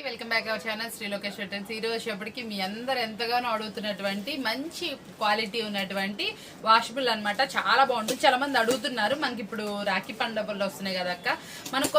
Welcome back our channel Shri Lokesh returns. ఈ రోజుకి మీ అందరు ఎంతగానో అడుగుతున్నటువంటి మంచి క్వాలిటీ ఉన్నటువంటి వాషబుల్ అన్నమాట. చాలా బాగుంటుంది. చాలా మంది అడుగుతున్నారు. మనకి ఇప్పుడు రాఖీ పండుగలు వస్తున్నాయి కదా అక్క, మనకు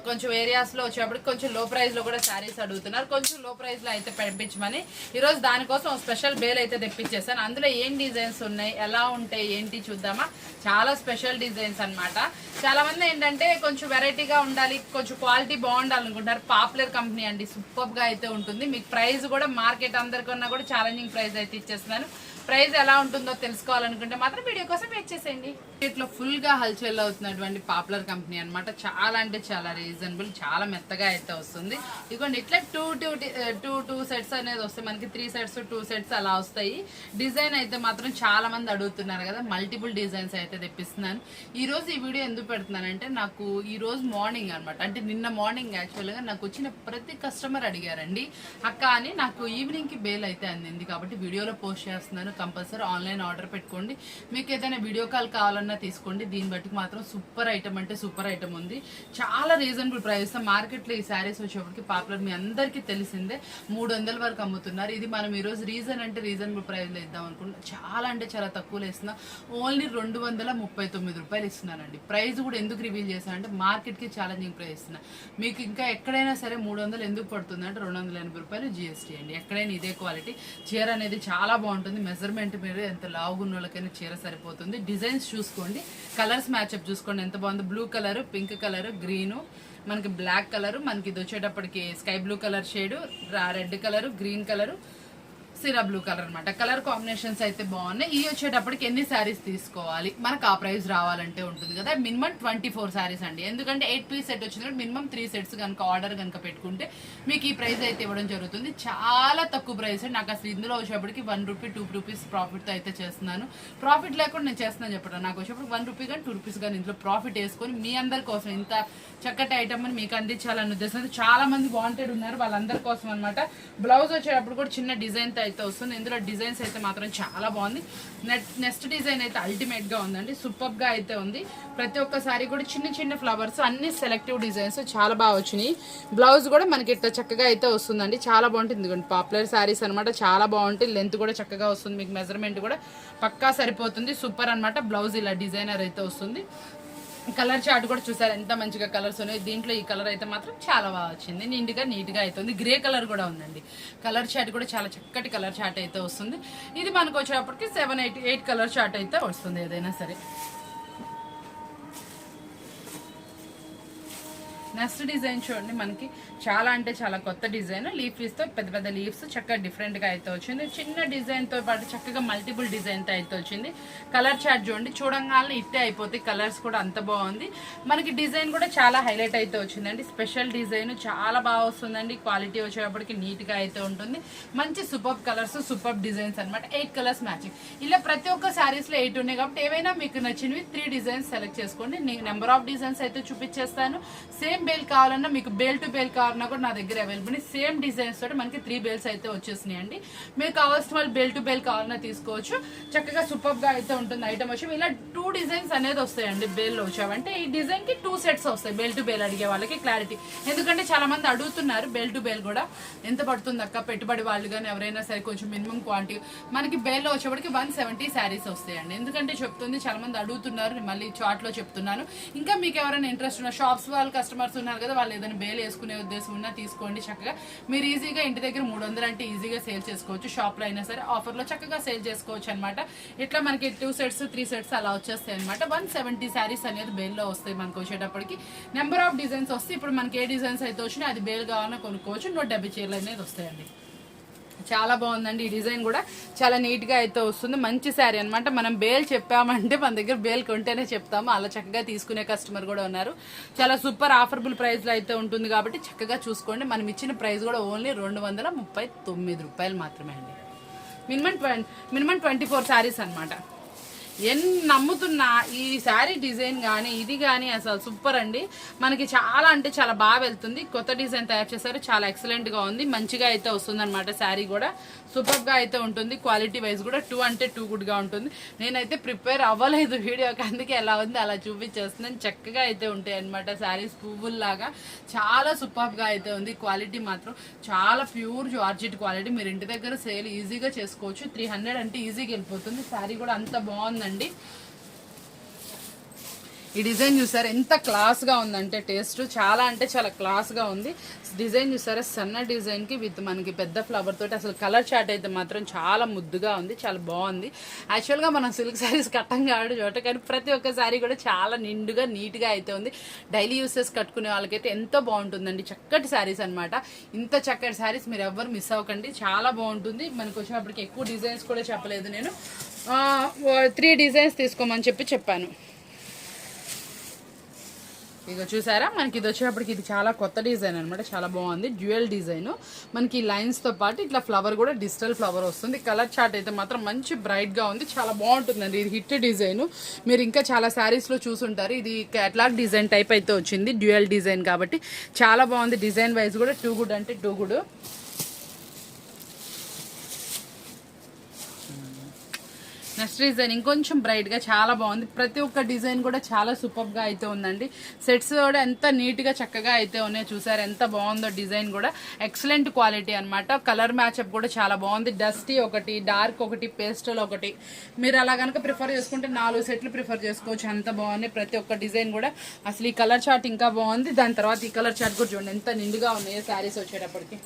కొంచెం ఏరియాస్ లో వచ్చేప్పటికి కొంచెం లో ప్రైస్ లో కూడా శారీస్ అడుగుతున్నారు. కొంచెం లో ప్రైస్ లో అయితే పంపించమని ఈ రోజు దానికోసం స్పెషల్ బేల్ అయితే తెప్పించేసాను. అందులో ఏం డిజైన్స్ ఉన్నాయి, ఎలా ఉంటాయి, ఏంటి చూద్దామా. చాలా స్పెషల్ డిజైన్స్ అన్నమాట. చాలా మంది ఏంటంటే కొంచెం వెరైటీగా ఉండాలి, కొంచెం క్వాలిటీ బాగుండాలనుకుంటారు. పాపులర్ కంపెనీ అండి, సూపర్ గా అయితే ఉంటుంది. మీకు ప్రైస్ కూడా మార్కెట్ అందరికన్నా కూడా ఛాలెంజింగ్ ప్రైస్ అయితే ఇచ్చేస్తున్నాను. ప్రైస్ ఎలా ఉంటుందో తెలుసుకోవాలనుకుంటే మాత్రం వీడియో కోసం వెయిట్ చేసేయండి. ఇట్లా ఫుల్ గా హల్చల్ అవుతున్నటువంటి పాపులర్ కంపెనీ అనమాట. చాలా అంటే చాలా రీజనబుల్, చాలా మెత్తగా అయితే వస్తుంది. ఇదిగోండి ఇట్లా టూ సెట్స్ అనేది వస్తాయి. మనకి 3 సెట్స్ 2 సెట్స్ అలా వస్తాయి. డిజైన్ అయితే మాత్రం చాలా మంది అడుగుతున్నారు కదా, మల్టిపుల్ డిజైన్స్ అయితే తెప్పిస్తున్నాను. ఈ రోజు ఈ వీడియో ఎందుకు పెడుతున్నానంటే, నాకు ఈ రోజు మార్నింగ్ అనమాట, అంటే నిన్న మార్నింగ్ యాక్చువల్ గా నాకు వచ్చిన ప్రతి కస్టమర్ అడిగారండి, అక్క అని నాకు ఈవినింగ్ కి బేల్ అయితే అందింది కాబట్టి వీడియోలో పోస్ట్ చేస్తున్నాను. కంపల్సరీ ఆన్లైన్ ఆర్డర్ పెట్టుకోండి. మీకు ఏదైనా వీడియో కాల్ కావాలన్నా తీసుకోండి. దీన్ని బట్టి మాత్రం సూపర్ ఐటమ్ అంటే సూపర్ ఐటమ్ ఉంది. చాలా రీజనబుల్ ప్రైస్. మార్కెట్ లో ఈ శారీస్ వచ్చేప్పటికి పాపులర్ మీ అందరికీ తెలిసిందే, 300 వరకు అమ్ముతున్నారు. ఇది మనం ఈ రోజు రీజనబుల్ ప్రైస్ లో ఇద్దాం అనుకుంటున్నాం. చాలా అంటే చాలా తక్కువలో ఇస్తున్నా. ఓన్లీ 239 రూపాయలు ఇస్తున్నానండి. ప్రైస్ కూడా ఎందుకు రివీల్ చేశానంటే, మార్కెట్ కి ఛాలెంజింగ్ ప్రైస్ ఇస్తున్నా. మీకు ఇంకా ఎక్కడైనా సరే 300 ఎందుకు పడుతుంది అంటే 280 రూపాయలు GST అండి. ఎక్కడైనా ఇదే క్వాలిటీ. చీర అనేది చాలా బాగుంటుంది. మెజర్మెంట్ మీరు ఎంత లావుగున్న వాళ్ళకైనా చీర సరిపోతుంది. డిజైన్స్ చూసుకోండి, కలర్స్ మ్యాచ్అప్ చూసుకోండి ఎంత బాగుంది. Blue colour, pink colour, green, మనకి బ్లాక్ కలర్, మనకి ఇది వచ్చేటప్పటికి sky blue colour shade, red colour, green colour, సిరా బ్లూ కలర్ అనమాట. కలర్ కాంబినేషన్స్ అయితే బాగున్నాయి. ఈ వచ్చేటప్పటికి ఎన్ని శారీస్ తీసుకోవాలి, మనకు ఆ ప్రైస్ రావాలంటే ఉంటుంది కదా. మినిమం 24 శారీస్ అండి. ఎందుకంటే 8 పీస్ సెట్ వచ్చింది, మినిమం 3 సెట్స్ కనుక ఆర్డర్ కనుక పెట్టుకుంటే మీకు ఈ ప్రైస్ అయితే ఇవ్వడం జరుగుతుంది. చాలా తక్కువ ప్రైస్. నాకు అసలు ఇందులో వచ్చేప్పటికి 1 రూపీ 2 రూపీస్ ప్రాఫిట్ అయితే చేస్తున్నాను. ప్రాఫిట్ లేకుండా నేను చేస్తున్నాను చెప్పడం. నాకు వచ్చేప్పటికి 1 రూపీ కానీ 2 రూపీస్ కానీ ఇంట్లో ప్రాఫిట్ వేసుకొని మీ అందరి కోసం ఇంత చక్కటి ఐటమ్ అని మీకు అందించాలని ఉద్దేశం. చాలా మంది వాంటెడ్ ఉన్నారు, వాళ్ళందరి కోసం అనమాట. బ్లౌజ్ వచ్చేటప్పుడు కూడా చిన్న డిజైన్ అయితే వస్తుంది. ఇందులో డిజైన్స్ అయితే మాత్రం చాలా బాగుంది. నెక్స్ట్ డిజైన్ అయితే అల్టిమేట్ గా ఉందండి, సూపర్ గా అయితే ఉంది. ప్రతి ఒక్కసారి కూడా చిన్న చిన్న ఫ్లవర్స్, అన్ని సెలెక్టివ్ డిజైన్స్ చాలా బాగా వచ్చినాయి. బ్లౌజ్ కూడా మనకి ఇట్లా చక్కగా అయితే వస్తుందండి, చాలా బాగుంటుంది. పాపులర్ శారీస్ అనమాట, చాలా బాగుంటుంది. లెంత్ కూడా చక్కగా వస్తుంది, మీకు మెజర్మెంట్ కూడా పక్కా సరిపోతుంది. సూపర్ అనమాట. బ్లౌజ్ ఇలా డిజైనర్ అయితే వస్తుంది. కలర్ చార్ట్ కూడా చూసారు ఎంత మంచిగా కలర్స్ ఉన్నాయి. దీంట్లో ఈ కలర్ అయితే మాత్రం చాలా బాగా వచ్చింది, నిండుగా నీట్గా అవుతుంది. గ్రే కలర్ కూడా ఉందండి. కలర్ చార్ట్ కూడా చాలా చక్కటి కలర్ చార్ట్ అయితే వస్తుంది. ఇది మనకు వచ్చేటప్పటికి 7, 8 కలర్ చార్ట్ అయితే వస్తుంది ఏదైనా సరే. నెక్స్ట్ డిజైన్ చూడండి, మనకి చాలా అంటే చాలా కొత్త డిజైన్. తో పెద్ద పెద్ద లీవ్స్ చక్కగా డిఫరెంట్ గా అయితే వచ్చింది. చిన్న డిజైన్ తో పాటు చక్కగా మల్టిపుల్ డిజైన్ తో అయితే వచ్చింది. కలర్ చార్ట్ చూడండి, చూడంగానే ఇట్టే అయిపోతాయి. కలర్స్ కూడా అంత బాగుంది. మనకి డిజైన్ కూడా చాలా హైలైట్ అయితే వచ్చిందండి. స్పెషల్ డిజైన్ చాలా బాగా వస్తుందండి. క్వాలిటీ వచ్చేటప్పటికి నీట్ గా అయితే ఉంటుంది. మంచి సూపర్ కలర్స్, సూపర్ డిజైన్స్ అనమాట. 8 కలర్స్ మ్యాచింగ్. ఇలా ప్రతి ఒక్క శారీస్ లో 8 ఉన్నాయి కాబట్టి ఏవైనా మీకు నచ్చినవి 3 డిజైన్స్ సెలెక్ట్ చేసుకోండి. నేను నెంబర్ ఆఫ్ డిజైన్స్ అయితే చూపించేస్తాను. సేమ్ బేల్ కావాలన్నా, మీకు బేల్ టు బేల్ కావాలన్నా కూడా నా దగ్గర అవైలబుల్. సేమ్ డిజైన్స్ తోటి మనకి 3 బేల్స్ అయితే వచ్చేసినాయి అండి. మీరు కావాల్సిన వాళ్ళు బేల్ టు బేల్ కావాలన్నా తీసుకోవచ్చు. చక్కగా సూపర్ గా అయితే ఉంటుంది ఐటమ్ వచ్చి. ఇలా 2 డిజైన్స్ అనేది వస్తాయండి బేల్ లో వచ్చావంటే. ఈ డిజైన్ కి 2 సెట్స్ వస్తాయి. బేల్ టు బేల్ అడిగే వాళ్ళకి క్లారిటీ, ఎందుకంటే చాలా మంది అడుగుతున్నారు బేల్ టు బేల్ కూడా ఎంత పడుతుంది అక్క, పెట్టుబడి వాళ్ళు కానీ ఎవరైనా సరే కొంచెం మినిమం క్వాంటిటీ. మనకి బేల్ లో వచ్చేప్పటికి 170 శారీస్ వస్తాయండి. ఎందుకంటే చెప్తుంది చాలా మంది అడుగుతున్నారు, మళ్ళీ చాట్ లో చెప్తున్నాను. ఇంకా మీకు ఎవరైనా ఇంట్రెస్ట్ ఉన్న షాప్స్ వాళ్ళు కస్టమర్స్ ఉన్నారు కదా, వాళ్ళు ఏదైనా బేల్ వేసుకునే ఉద్దేశం ఉన్నా తీసుకోండి. చక్కగా మీరు ఈజీగా ఇంటి దగ్గర 300 అంటే ఈజీగా సేల్ చేసుకోవచ్చు. షాప్ లో అయినా సరే ఆఫర్ లో చక్కగా సేల్ చేసుకోవచ్చు అనమాట. ఇట్లా మనకి 2 సెట్స్ 3 సెట్స్ అలా వచ్చేస్తాయి అనమాట. 170 శారీస్ అనేది బేల్ లో వస్తాయి మనకు వచ్చేటప్పటికి. నెంబర్ ఆఫ్ డిజైన్స్ వస్తాయి. ఇప్పుడు మనకి ఏ డిజైన్స్ అయితే వచ్చినాయి అది బేల్ కావాలన్నా కొనుక్కోవచ్చు. 170 చీరలు అనేది వస్తాయండి. చాలా బాగుందండి. ఈ డిజైన్ కూడా చాలా నీట్ గా అయితే వస్తుంది. మంచి శారీ అనమాట. మనం బేల్ చెప్పామంటే మన దగ్గర బేల్ కొంటేనే చెప్తాము. అలా చక్కగా తీసుకునే కస్టమర్ కూడా ఉన్నారు. చాలా సూపర్ ఆఫర్బుల్ ప్రైస్ లో అయితే ఉంటుంది కాబట్టి చక్కగా చూసుకోండి. మనం ఇచ్చిన ప్రైస్ కూడా ఓన్లీ 239 రూపాయలు మాత్రమే అండి. మినిమం 24 శారీస్ అనమాట. నమ్ముతున్నా ఈ శారీ డిజైన్ కానీ ఇది కానీ అసలు సూపర్ అండి. మనకి చాలా అంటే చాలా బాగా వెళ్తుంది. కొత్త డిజైన్ తయారు చేశారు, చాలా ఎక్సలెంట్ గా ఉంది. మంచిగా అయితే వస్తుంది అనమాట. శారీ కూడా సూపర్ గా అయితే ఉంటుంది. క్వాలిటీ వైజ్ కూడా 2 అంటే 2 గుడ్ గా ఉంటుంది. నేనైతే ప్రిపేర్ అవ్వలేదు వీడియోకి, అందుకే ఎలా ఉంది అలా చూపించేస్తున్నాను. చక్కగా అయితే ఉంటాయి అనమాట శారీస్, పువ్వుల్లాగా చాలా సూపర్ గా అయితే ఉంది. క్వాలిటీ మాత్రం చాలా ప్యూర్ జార్జెట్ క్వాలిటీ. మీరు ఇంటి దగ్గర సేల్ ఈజీగా చేసుకోవచ్చు. 300 అంటే ఈజీగా వెళ్ళిపోతుంది. శారీ కూడా అంత బాగుంది. ఈ డిజైన్ చూసారా ఎంత క్లాస్ గా ఉందంటే, టేస్ట్ చాలా అంటే చాలా క్లాస్ గా ఉంది. డిజైన్ చూసారా సన్న డిజైన్ కి విత్ మనకి పెద్ద ఫ్లవర్ తోటి. అసలు కలర్ చార్ట్ అయితే మాత్రం చాలా ముద్దుగా ఉంది, చాలా బాగుంది. యాక్చువల్ గా మనం సిల్క్ శారీస్ కట్టం కాడు చోట, కానీ ప్రతి ఒక్క శారీ కూడా చాలా నిండుగా నీట్ గా అయితే ఉంది. డైలీ యూసెస్ కట్టుకునే వాళ్ళకైతే ఎంతో బాగుంటుందండి. చక్కటి శారీస్ అనమాట. ఇంత చక్కటి శారీస్ మీరు ఎవ్వరు మిస్ అవ్వకండి, చాలా బాగుంటుంది. మనకు వచ్చినప్పటికి ఎక్కువ డిజైన్స్ కూడా చెప్పలేదు నేను, 3 డిజైన్స్ తీసుకోమని చెప్పాను. ఇక చూసారా మనకి ఇది వచ్చేటప్పటికి ఇది చాలా కొత్త డిజైన్ అనమాట. చాలా బాగుంది, డ్యూయల్ డిజైన్. మనకి లైన్స్ తో పాటు ఇట్లా ఫ్లవర్ కూడా డిజిటల్ ఫ్లవర్ వస్తుంది. కలర్ చార్ట్ అయితే మాత్రం మంచి బ్రైట్ గా ఉంది, చాలా బాగుంటుందండి. ఇది హిట్ డిజైన్, మీరు ఇంకా చాలా శారీస్ లో చూసుంటారు. ఇది కేటలాగ్ డిజైన్ టైప్ అయితే వచ్చింది, డ్యూయల్ డిజైన్ కాబట్టి చాలా బాగుంది. డిజైన్ వైజ్ కూడా 2 గుడ్ అంటే 2 గుడ్. నెక్స్ట్ డిజైన్ ఇంకొంచెం బ్రైట్ గా చాలా బాగుంది. ప్రతి ఒక్క డిజైన్ కూడా చాలా సూపర్ గా అయితే ఉందండి. సెట్స్ కూడా ఎంత నీట్ గా చక్కగా అయితే ఉన్నాయి. చూసారు ఎంత బాగుందో. డిజైన్ కూడా ఎక్సలెంట్ క్వాలిటీ అనమాట. కలర్ మ్యాచ్అప్ కూడా చాలా బాగుంది. డస్టీ ఒకటి, డార్క్ ఒకటి, పేస్టల్ ఒకటి. మీరు అలా కనుక ప్రిఫర్ చేసుకుంటే 4 సెట్లు ప్రిఫర్ చేసుకోవచ్చు. అంత బాగుంది ప్రతి ఒక్క డిజైన్ కూడా. అసలు ఈ కలర్ చార్ట్ ఇంకా బాగుంది. దాని తర్వాత ఈ కలర్ చార్ట్ కూడా చూడండి ఎంత నిండుగా ఉన్నాయో శారీస్ వచ్చేటప్పటికి.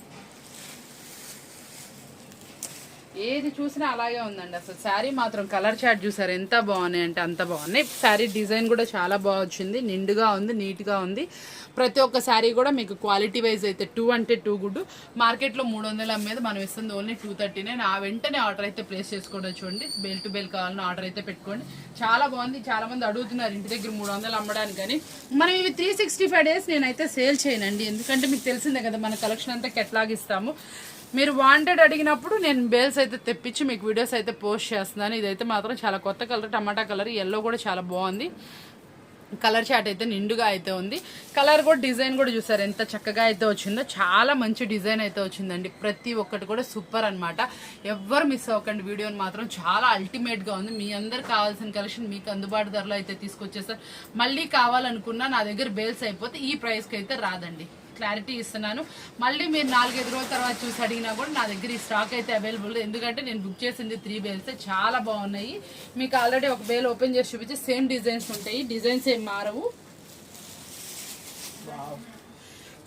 ఏది చూసినా అలాగే ఉందండి. అసలు శారీ మాత్రం కలర్ చార్ట్ చూసారు ఎంత బాగున్నాయి అంటే అంత బాగున్నాయి. శారీ డిజైన్ కూడా చాలా బాగా వచ్చింది, నిండుగా ఉంది, నీట్గా ఉంది. ప్రతి ఒక్క శారీ కూడా మీకు క్వాలిటీ వైజ్ అయితే 2 అంటే 2 గుడ్. మార్కెట్లో 300 అమ్మేది, మనం ఇస్తుంది ఓన్లీ 239. ఆ వెంటనే ఆర్డర్ అయితే ప్లేస్ చేసుకోవడం. చూడండి, బెల్ టు బెల్ కావాలని ఆర్డర్ అయితే పెట్టుకోండి. చాలా బాగుంది. చాలా మంది అడుగుతున్నారు ఇంటి దగ్గర 300 అమ్మడానికి, కానీ మనం ఇవి 365 డేస్ నేనైతే సేల్ చేయనండి. ఎందుకంటే మీకు తెలిసిందే కదా, మన కలెక్షన్ అంతా కెట్లాగిస్తాము. మీరు వాంటెడ్ అడిగినప్పుడు నేను బేల్స్ అయితే తెప్పించి మీకు వీడియోస్ అయితే పోస్ట్ చేస్తున్నాను. ఇదైతే మాత్రం చాలా కొత్త కలర్, టమాటా కలర్, ఎల్లో కూడా చాలా బాగుంది. కలర్ చాట్ అయితే నిండుగా అయితే ఉంది. కలర్ కూడా డిజైన్ కూడా చూసారు ఎంత చక్కగా అయితే వచ్చిందో. చాలా మంచి డిజైన్ అయితే వచ్చిందండి. ప్రతి ఒక్కటి కూడా సూపర్ అనమాట. ఎవ్వరు మిస్ అవ్వకండి వీడియోని మాత్రం. చాలా అల్టిమేట్ గా ఉంది. మీ అందరు కావాల్సిన కలెక్షన్ మీకు అందుబాటు ధరలో అయితే తీసుకొచ్చేసారు. మళ్ళీ కావాలనుకున్నా నా దగ్గర బేల్స్ అయిపోతే ఈ ప్రైస్కి అయితే రాదండి. క్లారిటీ ఇస్తున్నాను. మళ్ళీ మీరు 4-5 రోజుల తర్వాత చూసి అడిగినా కూడా నా దగ్గర ఈ స్టాక్ అయితే అవైలబుల్. ఎందుకంటే నేను బుక్ చేసింది 3 బేల్స్, చాలా బాగున్నాయి. మీకు ఆల్రెడీ ఒక బేల్ ఓపెన్ చేసి చూపించి సేమ్ డిజైన్స్ ఉంటాయి, డిజైన్స్ ఏం మారవు.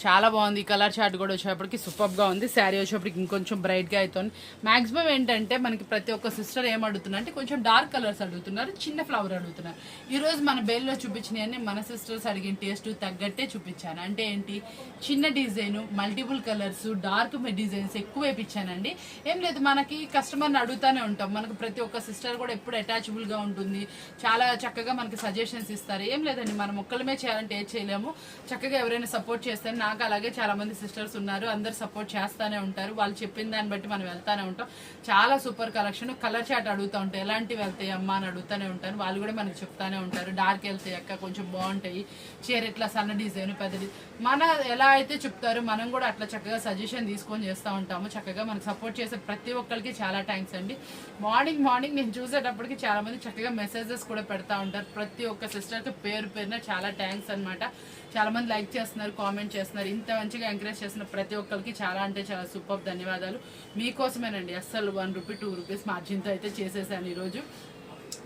చాలా బాగుంది. కలర్ చార్ట్ కూడా వచ్చేటప్పటికి సూపర్గా ఉంది. శారీ వచ్చేటప్పటికి ఇంకొంచెం బ్రైట్గా అవుతుంది. మాక్సిమం ఏంటంటే మనకి ప్రతి ఒక్క సిస్టర్ ఏం అడుగుతున్నారు అంటే కొంచెం డార్క్ కలర్స్ అడుగుతున్నారు, చిన్న ఫ్లవర్ అడుగుతున్నారు. ఈరోజు మన బేల్లో చూపించినవన్నీ మన సిస్టర్స్ అడిగిన టేస్ట్ తగ్గట్టే చూపించాను. అంటే ఏంటి, చిన్న design, multiple colours, dark designs ఎక్కువ వేయించానండి. ఏం లేదు, మనకి కస్టమర్ని అడుగుతూనే ఉంటాం. మనకు ప్రతి ఒక్క సిస్టర్ కూడా ఎప్పుడు అటాచబుల్గా ఉంటుంది, చాలా చక్కగా మనకి సజెషన్స్ ఇస్తారు. ఏం లేదండి, మనం ఒక్కళ్ళమే చేయాలంటే ఏం చేయలేము. చక్కగా ఎవరైనా సపోర్ట్ చేస్తే, నాకు అలాగే చాలా మంది సిస్టర్స్ ఉన్నారు, అందరు సపోర్ట్ చేస్తూనే ఉంటారు. వాళ్ళు చెప్పిన దాన్ని బట్టి మనం వెళ్తానే ఉంటాం. చాలా సూపర్ కలెక్షన్. కలర్ చాట్ అడుగుతూ ఉంటాయి, ఎలాంటివి వెళ్తాయి అమ్మా అని అడుగుతూనే ఉంటారు. వాళ్ళు కూడా మనకి చెప్తానే ఉంటారు. డార్క్ వెళ్తాయి అక్క, కొంచెం బాగుంటాయి, చీర ఇట్లా సన్న డిజైన్, పెద్దది. మన ఎలా అయితే చెప్తారో మనం కూడా అట్లా చక్కగా సజెషన్ తీసుకొని చేస్తూ ఉంటాము. చక్కగా మనకు సపోర్ట్ చేసే ప్రతి ఒక్కరికి చాలా థ్యాంక్స్ అండి. మార్నింగ్ నేను చూసేటప్పటికి చాలా మంది చక్కగా మెసేజెస్ కూడా పెడతా ఉంటారు. ప్రతి ఒక్క సిస్టర్కి పేరున చాలా థ్యాంక్స్ అనమాట. చాలా మంది లైక్ చేస్తున్నారు, కామెంట్ చేస్తున్నారు. ఇంత మంచిగా ఎంకరేజ్ చేస్తున్న ప్రతి ఒక్కరికి చాలా అంటే చాలా సూపర్ ధన్యవాదాలు. మీకోసమేనండి. అస్సలు 1 రూపీ 2 రూపీస్ మార్జిన్తో అయితే చేసేసాను ఈరోజు.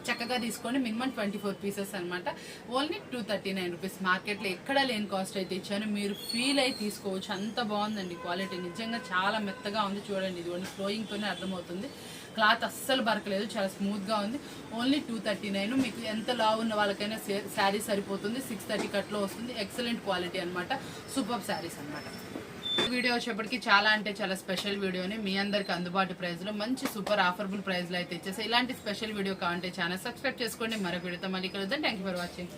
చక్కగా తీసుకోండి. మినిమం 24 పీసెస్ అనమాట. Only 239 rupees. మార్కెట్లో ఎక్కడ లేని కాస్ట్ అయితే ఇచ్చాను. మీరు ఫీల్ అయి తీసుకోవచ్చు. అంత బాగుందండి క్వాలిటీ. నిజంగా చాలా మెత్తగా ఉంది. చూడండి, ఇది ఓన్లీ ఫ్లోయింగ్తోనే అర్థమవుతుంది. క్లాత్ అస్సలు బరకలేదు, చాలా స్మూత్గా ఉంది. ఓన్లీ 239. మీకు ఎంత లావు ఉన్న వాళ్ళకైనా శారీ సరిపోతుంది. 630 కట్లో వస్తుంది. ఎక్సలెంట్ క్వాలిటీ అనమాట. సూపర్ శారీస్ అనమాట. వీడియో వచ్చేప్పటికి చాలా అంటే చాలా స్పెషల్ వీడియోని మీ అందరికి అందుబాటు ప్రైస్లో మంచి సూపర్ ఆఫర్బుల్ ప్రైస్లో అయితే ఇచ్చేసి, ఇలాంటి స్పెషల్ వీడియో కావాలంటే ఛానల్ సబ్స్క్రైబ్ చేసుకోండి. మరో వీడియోతో మళ్ళీ కలుద్దాం. Thank you for watching.